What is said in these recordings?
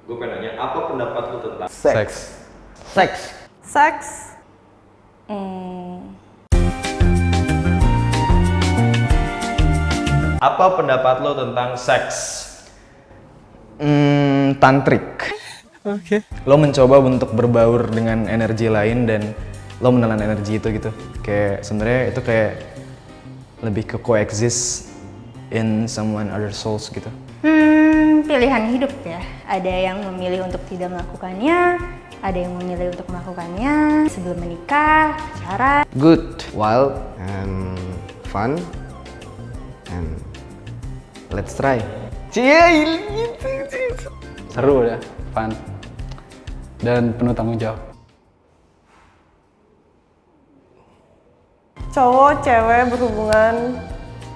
Gue pengen nanya, apa pendapat lu tentang Seks. Seks. Apa pendapat lu tentang seks? Tantrik. Oke. Lo mencoba untuk berbaur dengan energi lain dan lo menelan energi itu gitu. Kayak sebenarnya itu kayak lebih ke coexist in someone other souls gitu. Pilihan hidup ya. Ada yang memilih untuk tidak melakukannya, ada yang memilih untuk melakukannya sebelum menikah, pacaran. Good, wild, and fun, and let's try. Seru ya, fun. Dan penuh tanggung jawab. Cowok, cewek berhubungan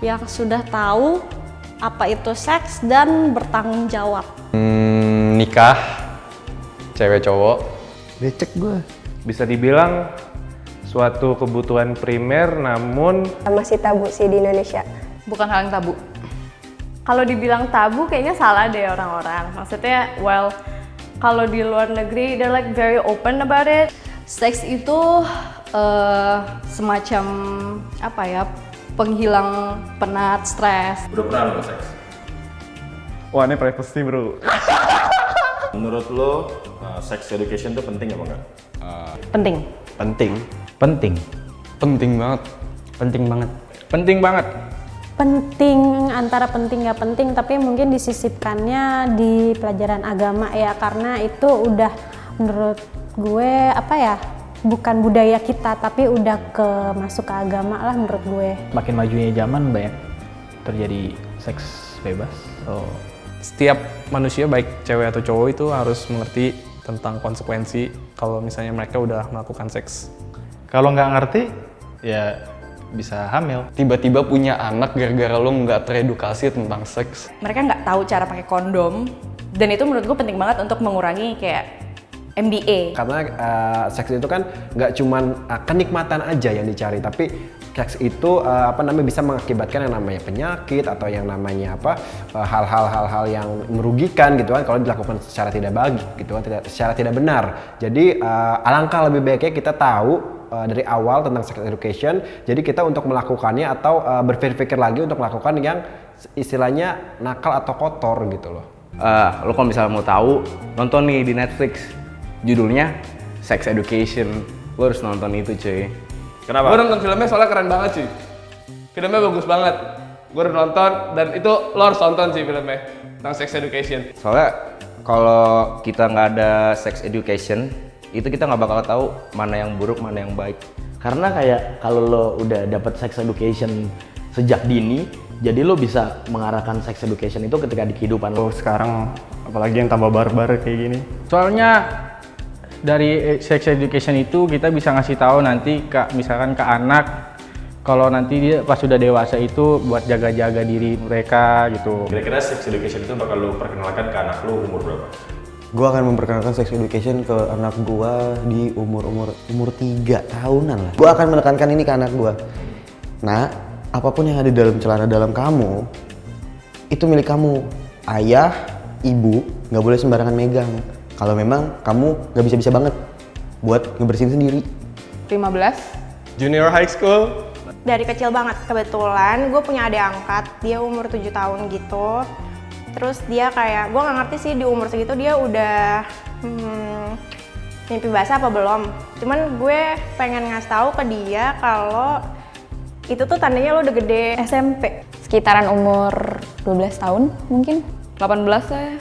yang sudah tahu apa itu seks dan bertanggung jawab. Nikah, cewek cowok, Becek gue. Bisa dibilang suatu kebutuhan primer namun Masih tabu sih di Indonesia. Bukan hal yang tabu. Kalau dibilang tabu kayaknya salah deh orang-orang. Maksudnya, well, kalau di luar negeri they're like very open about it. Seks itu semacam apa ya? Penghilang penat, stres. Udah pernah lu seks? wah ini privacy bro. Menurut lo, sex education itu penting apa enggak? Penting. Penting. Penting banget. Penting banget. Penting banget. Penting, antara penting nggak penting, tapi mungkin disisipkannya di pelajaran agama ya, karena itu udah menurut gue apa ya, bukan budaya kita tapi udah masuk ke agama lah menurut gue. Makin majunya zaman banyak terjadi seks bebas. setiap manusia baik cewek atau cowok itu harus mengerti tentang konsekuensi kalau misalnya mereka udah melakukan seks. Kalau nggak ngerti, ya bisa hamil. Tiba-tiba punya anak gara-gara lo nggak teredukasi tentang seks. Mereka nggak tahu cara pakai kondom, dan itu menurut gue penting banget untuk mengurangi kayak MBA. Karena seks itu kan nggak cuman kenikmatan aja yang dicari, tapi seks itu bisa mengakibatkan yang namanya penyakit atau yang namanya hal-hal yang merugikan gitu kan kalau dilakukan secara tidak baik gitu kan, secara tidak benar. Jadi alangkah lebih baiknya kita tahu dari awal tentang sex education, jadi kita untuk melakukannya atau berpikir lagi untuk melakukan yang istilahnya nakal atau kotor gitu loh. Lo kalau misalnya mau tahu, nonton nih di Netflix, judulnya Sex Education. Lo harus nonton itu cuy. Kenapa? Gue nonton filmnya soalnya keren banget sih. Filmnya bagus banget. Gue udah nonton dan itu lo harus nonton sih filmnya tentang sex education. Soalnya kalau kita nggak ada sex education, itu kita nggak bakal tahu mana yang buruk, mana yang baik. Karena kayak kalau lo udah dapat sex education sejak dini, jadi lo bisa mengarahkan sex education itu ketika di kehidupan lo. Sekarang apalagi yang tambah barbar kayak gini. Soalnya dari sex education itu kita bisa ngasih tahu nanti misalkan ke anak kalau nanti dia pas sudah dewasa itu buat jaga-jaga diri mereka gitu. Kira-kira sex education itu bakal lo perkenalkan ke anak lo umur berapa? Gue akan memperkenalkan sex education ke anak gue di umur 3 tahunan lah. Gue akan menekankan ini ke anak gue. Nah, apapun yang ada dalam celana dalam kamu, itu milik kamu. Ayah, ibu, nggak boleh sembarangan megang. Kalau memang kamu nggak bisa-bisa banget buat ngebersihin sendiri. 15. Junior high school. Dari kecil banget, kebetulan gue punya adik angkat, dia umur 7 tahun gitu. Terus dia kayak, gue gak ngerti sih di umur segitu dia udah mimpi basah apa belum. Cuman gue pengen ngasih tahu ke dia kalau itu tuh tandanya lo udah gede. SMP. Sekitaran umur 12 tahun mungkin. 18 saya.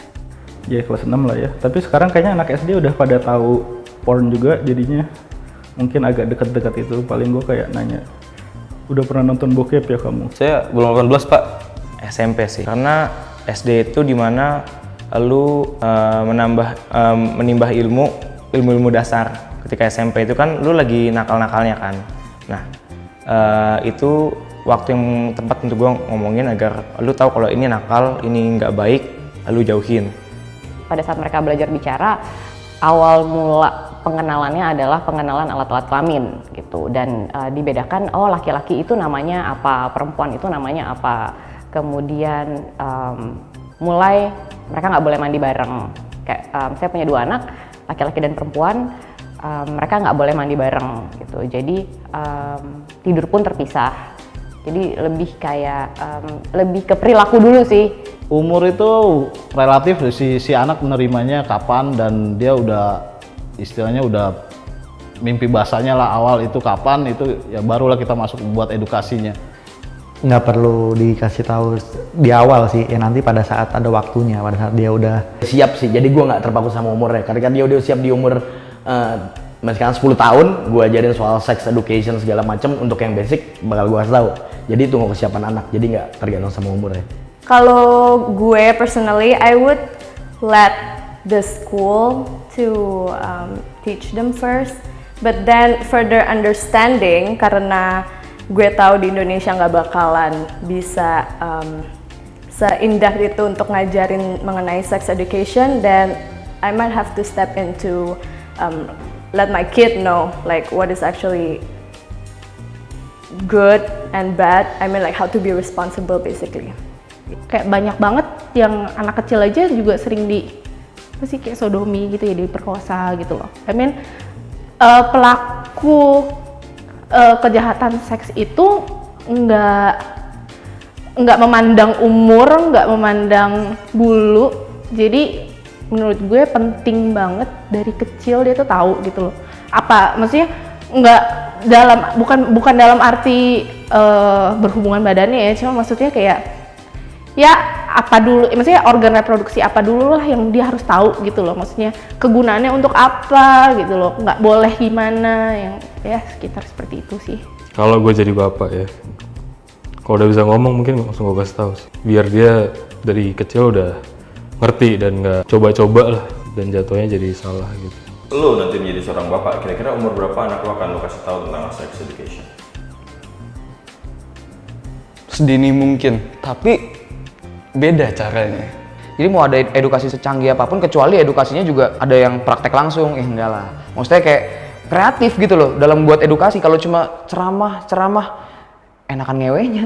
Ya kelas 6 lah ya. Tapi sekarang kayaknya anak SD udah pada tahu porn juga, jadinya mungkin agak dekat-dekat itu. Paling gue kayak nanya, udah pernah nonton bokep ya kamu? Saya belum 18 pak, SMP sih. Karena SD itu dimana lu menimbah ilmu dasar. Ketika SMP itu kan lu lagi nakal-nakalnya kan. Nah itu waktu yang tepat untuk gue ngomongin agar lu tahu kalau ini nakal, ini nggak baik, lu jauhin. Pada saat mereka belajar bicara, awal mula pengenalannya adalah pengenalan alat-alat kelamin gitu, dan dibedakan, oh laki-laki itu namanya apa, perempuan itu namanya apa. Kemudian mulai mereka nggak boleh mandi bareng, Kayak saya punya 2 anak, laki-laki dan perempuan, mereka nggak boleh mandi bareng gitu. Jadi tidur pun terpisah. Jadi lebih kayak lebih ke perilaku dulu sih. Umur itu relatif, si anak menerimanya kapan, dan dia udah istilahnya udah mimpi basahnya lah awal itu kapan, itu ya barulah kita masuk buat edukasinya. Nggak perlu dikasih tahu di awal sih, ya nanti pada saat ada waktunya, pada saat dia udah siap sih. Jadi gue nggak terpaku sama umurnya, karena kan dia udah siap di umur sekarang 10 tahun, gue ajarin soal sex education segala macam. Untuk yang basic bakal gue kasih tahu. Jadi tunggu kesiapan anak, jadi nggak tergantung sama umurnya. Kalau gue personally, I would let the school to teach them first, but then further understanding, karena gue tahu di Indonesia nggak bakalan bisa seindah itu untuk ngajarin mengenai sex education, then I might have to step into let my kid know like what is actually good and bad. I mean like how to be responsible basically. Kayak banyak banget yang anak kecil aja juga sering kayak sodomi gitu ya, diperkosa gitu loh. I mean pelaku kejahatan seks itu nggak memandang umur, nggak memandang bulu. Jadi menurut gue penting banget dari kecil dia tuh tahu gitu loh. Apa maksudnya nggak bukan dalam arti berhubungan badannya ya, cuma maksudnya kayak ya apa dulu, maksudnya organ reproduksi apa dulu lah yang dia harus tahu gitu loh, maksudnya kegunaannya untuk apa gitu loh, nggak boleh gimana, yang ya sekitar seperti itu sih. Kalau gue jadi bapak ya, kalau udah bisa ngomong mungkin langsung gue kasih tahu sih, biar dia dari kecil udah ngerti dan nggak coba-coba lah dan jatuhnya jadi salah gitu. Lo nanti menjadi seorang bapak, kira-kira umur berapa anak lo akan lo kasih tahu tentang sex education? Sedini mungkin, tapi beda caranya. Jadi mau ada edukasi secanggih apapun, kecuali edukasinya juga ada yang praktek langsung, enggak lah. Maksudnya kayak kreatif gitu loh dalam buat edukasi. Kalau cuma ceramah, enakan ngewenya.